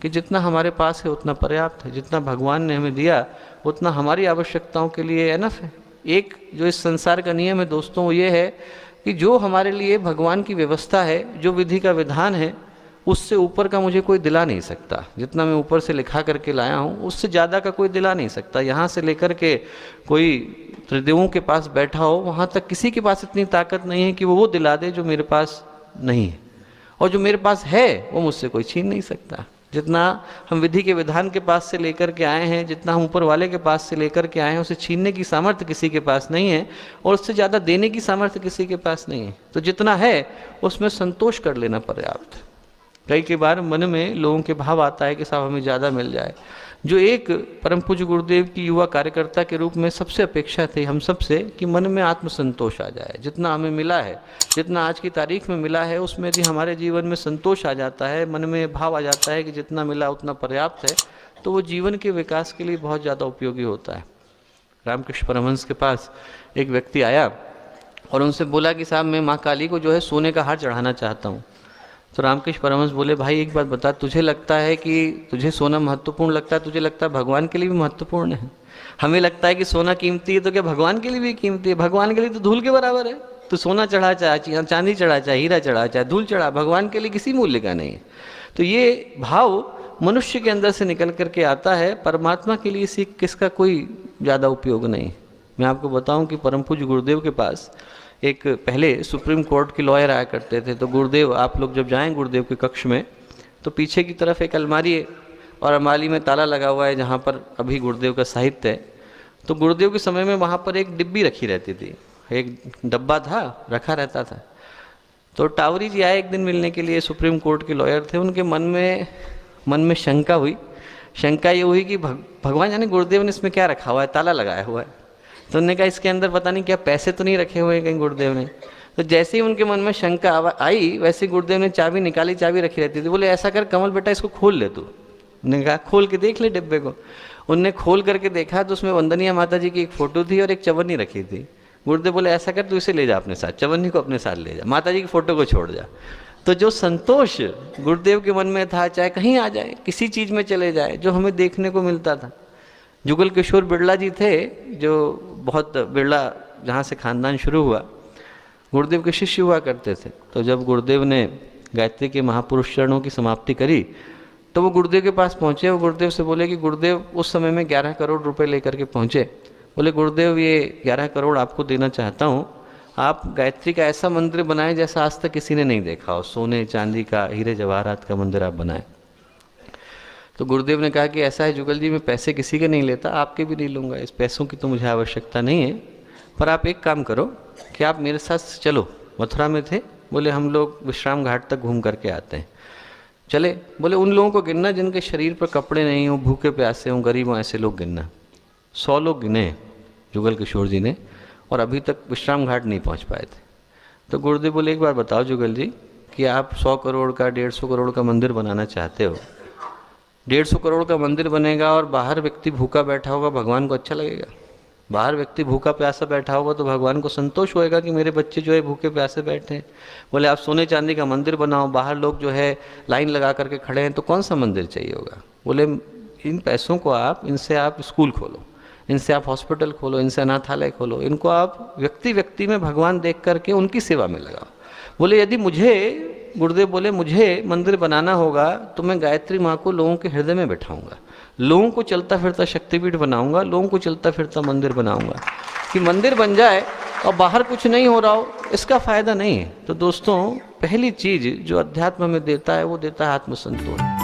कि जितना हमारे पास है उतना पर्याप्त है, जितना भगवान ने हमें दिया उतना हमारी आवश्यकताओं के लिए एनफ है। एक जो इस संसार का नियम है दोस्तों वो ये है कि जो हमारे लिए भगवान की व्यवस्था है, जो विधि का विधान है, उससे ऊपर का मुझे कोई दिला नहीं सकता। जितना मैं ऊपर से लिखा करके लाया हूँ उससे ज़्यादा का कोई दिला नहीं सकता। यहाँ से लेकर के कोई त्रिदेवों के पास बैठा हो वहाँ तक किसी के पास इतनी ताकत नहीं है कि वो दिला दे जो मेरे पास नहीं है, और जो मेरे पास है वो मुझसे कोई छीन नहीं सकता। जितना हम विधि के विधान के पास से लेकर के आए हैं, जितना हम ऊपर वाले के पास से लेकर के आए हैं, उसे छीनने की सामर्थ्य किसी के पास नहीं है और उससे ज़्यादा देने की सामर्थ्य किसी के पास नहीं है। तो जितना है उसमें संतोष कर लेना पर्याप्त है। कई बार मन में लोगों के भाव आता है कि साहब हमें ज़्यादा मिल जाए। जो एक परम पूज्य गुरुदेव की युवा कार्यकर्ता के रूप में सबसे अपेक्षा थी हम सबसे कि मन में आत्मसंतोष आ जाए। जितना हमें मिला है, जितना आज की तारीख में मिला है, उसमें यदि हमारे जीवन में संतोष आ जाता है, मन में भाव आ जाता है कि जितना मिला उतना पर्याप्त है, तो वो जीवन के विकास के लिए बहुत ज़्यादा उपयोगी होता है। रामकृष्ण परमहंस के पास एक व्यक्ति आया और उनसे बोला कि साहब मैं माँ काली को जो है सोने का हार चढ़ाना चाहता हूँ। तो रामकृष्ण परमहंस बोले, भाई एक बात बता, तुझे लगता है कि तुझे सोना महत्वपूर्ण लगता है, तुझे लगता है भगवान के लिए भी महत्वपूर्ण है। हमें लगता है कि सोना कीमती है, तो क्या भगवान के लिए भी कीमती है? भगवान के लिए तो धूल के बराबर है। तो सोना चढ़ा चाहे चांदी चढ़ा चाहे हीरा चढ़ा चाहे धूल चढ़ा, भगवान के लिए किसी मूल्य का नहीं है। तो ये भाव मनुष्य के अंदर से निकल करके आता है, परमात्मा के लिए सीख किसका कोई ज़्यादा उपयोग नहीं। मैं आपको बताऊं कि परम पूज्य गुरुदेव के पास एक पहले सुप्रीम कोर्ट के लॉयर आया करते थे। तो गुरुदेव, आप लोग जब जाएं गुरुदेव के कक्ष में, तो पीछे की तरफ एक अलमारी है और अलमारी में ताला लगा हुआ है जहाँ पर अभी गुरुदेव का साहित्य है। तो गुरुदेव के समय में वहाँ पर एक डिब्बी रखी रहती थी, एक डब्बा था रखा रहता था। तो टावरी जी आए एक दिन मिलने के लिए, सुप्रीम कोर्ट के लॉयर थे। उनके मन में शंका हुई। शंका ये हुई कि भगवान जाने गुरुदेव ने इसमें क्या रखा हुआ है, ताला लगाया हुआ है। तो उन्होंने कहा इसके अंदर पता नहीं क्या पैसे तो नहीं रखे हुए हैं कहीं गुरुदेव ने। तो जैसे ही उनके मन में शंका आई, वैसे गुरुदेव ने चाबी निकाली, चाबी रखी रहती थी। बोले ऐसा कर कमल बेटा, इसको खोल ले तू। उन्होंने कहा खोल के देख ले डिब्बे को। उनने खोल करके देखा तो उसमें वंदनीय माता जी की एक फोटो थी और एक चवन्नी रखी थी। गुरुदेव बोले ऐसा कर तू इसे ले जा अपने साथ, चवन्नी को अपने साथ ले जा, माता जी की फोटो को छोड़ जा। तो जो संतोष गुरुदेव के मन में था, चाहे कहीं आ जाए, किसी चीज़ में चले जाए, जो हमें देखने को मिलता था। जुगल किशोर बिरला जी थे, जो बहुत बिरला जहाँ से खानदान शुरू हुआ, गुरुदेव के शिष्य हुआ करते थे। तो जब गुरुदेव ने गायत्री के महापुरुष चरणों की समाप्ति करी तो वो गुरुदेव के पास पहुँचे। वो गुरुदेव से बोले कि गुरुदेव, उस समय में 11 करोड़ रुपए लेकर के पहुँचे। बोले गुरुदेव ये 11 करोड़ आपको देना चाहता हूँ, आप गायत्री का ऐसा मंदिर बनाएं जैसा आज तक किसी ने नहीं देखा हो, सोने चांदी का, हीरे जवाहरात का मंदिर आप बनाएं। तो गुरुदेव ने कहा कि ऐसा है जुगल जी, मैं पैसे किसी के नहीं लेता, आपके भी नहीं लूँगा, इस पैसों की तो मुझे आवश्यकता नहीं है, पर आप एक काम करो कि आप मेरे साथ चलो। मथुरा में थे, बोले हम लोग विश्राम घाट तक घूम करके आते हैं। चले, बोले उन लोगों को गिनना जिनके शरीर पर कपड़े नहीं हो, भूखे प्यासे हों, गरीब हों, ऐसे लोग गिनना। 100 लोग गिने जुगल किशोर जी ने, और अभी तक विश्राम घाट नहीं पहुँच पाए थे। तो गुरुदेव बोले एक बार बताओ जुगल जी कि आप 100 करोड़ का 150 करोड़ का मंदिर बनाना चाहते हो, 150 करोड़ का मंदिर बनेगा और बाहर व्यक्ति भूखा बैठा होगा, भगवान को अच्छा लगेगा? बाहर व्यक्ति भूखा प्यासा बैठा होगा तो भगवान को संतोष होएगा कि मेरे बच्चे जो है भूखे प्यासे बैठे हैं। बोले आप सोने चांदी का मंदिर बनाओ, बाहर लोग जो है लाइन लगा करके खड़े हैं, तो कौन सा मंदिर चाहिए होगा? बोले इन पैसों को इनसे आप स्कूल खोलो, इनसे आप हॉस्पिटल खोलो, इनसे अनाथालय खोलो, इनको आप व्यक्ति व्यक्ति में भगवान देख करके उनकी सेवा में लगाओ। बोले यदि मुझे, गुरुदेव बोले मुझे मंदिर बनाना होगा तो मैं गायत्री माँ को लोगों के हृदय में बैठाऊंगा, लोगों को चलता फिरता शक्तिपीठ बनाऊंगा, लोगों को चलता फिरता मंदिर बनाऊंगा। कि मंदिर बन जाए और बाहर कुछ नहीं हो रहा हो, इसका फायदा नहीं है। तो दोस्तों, पहली चीज जो अध्यात्म में देता है वो देता है आत्मसंतोष।